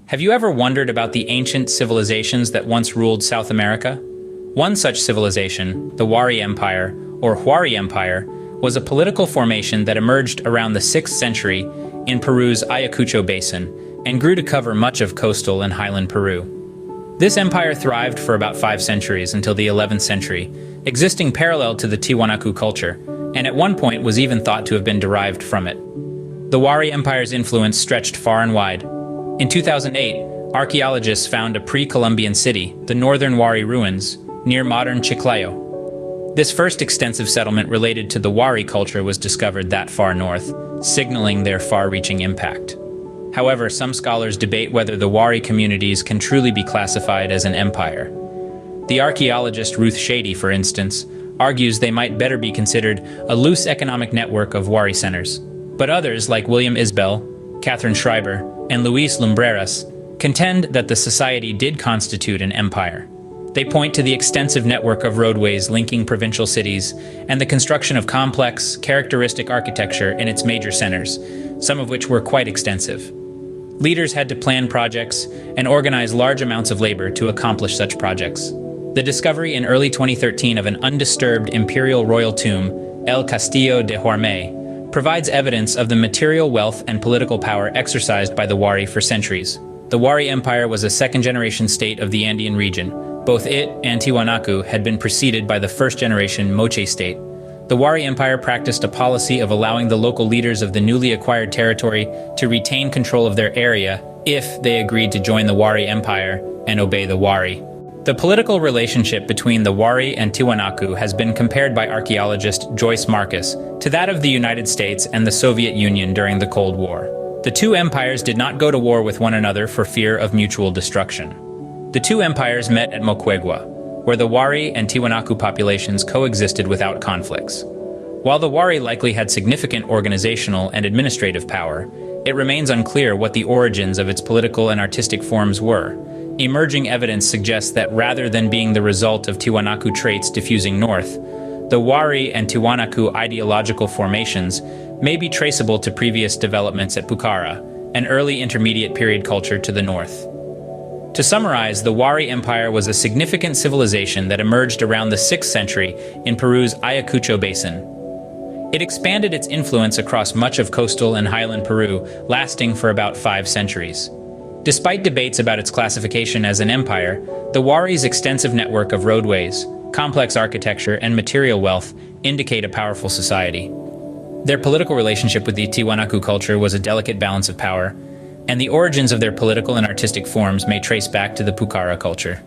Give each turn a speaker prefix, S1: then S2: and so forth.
S1: Have you ever wondered about the ancient civilizations that once ruled South America? One such civilization, the Wari Empire, or Wari Empire, was a political formation that emerged around the 6th century in Peru's Ayacucho Basin and grew to cover much of coastal and highland Peru. This empire thrived for about 5 centuries until the 11th century, existing parallel to the Tiwanaku culture, and at one point was even thought to have been derived from it. The Wari Empire's influence stretched far and wide. In 2008, archaeologists found a pre-Columbian city, the northern Wari ruins, near modern Chiclayo. This first extensive settlement related to the Wari culture was discovered that far north, signaling their far-reaching impact. However, some scholars debate whether the Wari communities can truly be classified as an empire. The archaeologist Ruth Shady, for instance, argues they might better be considered a loose economic network of Wari centers. But others, like William Isbell, Catherine Schreiber, and Luis Lumbreras, contend that the society did constitute an empire. They point to the extensive network of roadways linking provincial cities and the construction of complex, characteristic architecture in its major centers, some of which were quite extensive. Leaders had to plan projects and organize large amounts of labor to accomplish such projects. The discovery in early 2013 of an undisturbed imperial royal tomb, El Castillo de Huarmey, provides evidence of the material wealth and political power exercised by the Wari for centuries. The Wari Empire was a second-generation state of the Andean region. Both it and Tiwanaku had been preceded by the first-generation Moche state. The Wari Empire practiced a policy of allowing the local leaders of the newly acquired territory to retain control of their area if they agreed to join the Wari Empire and obey the Wari. The political relationship between the Wari and Tiwanaku has been compared by archaeologist Joyce Marcus to that of the United States and the Soviet Union during the Cold War. The two empires did not go to war with one another for fear of mutual destruction. The two empires met at Moquegua, where the Wari and Tiwanaku populations coexisted without conflicts. While the Wari likely had significant organizational and administrative power, it remains unclear what the origins of its political and artistic forms were. Emerging evidence suggests that rather than being the result of Tiwanaku traits diffusing north, the Wari and Tiwanaku ideological formations may be traceable to previous developments at Pucara, an early intermediate period culture to the north. To summarize, the Wari Empire was a significant civilization that emerged around the 6th century in Peru's Ayacucho Basin. It expanded its influence across much of coastal and highland Peru, lasting for about 5 centuries. Despite debates about its classification as an empire, the Wari's extensive network of roadways, complex architecture, and material wealth indicate a powerful society. Their political relationship with the Tiwanaku culture was a delicate balance of power, and the origins of their political and artistic forms may trace back to the Pucara culture.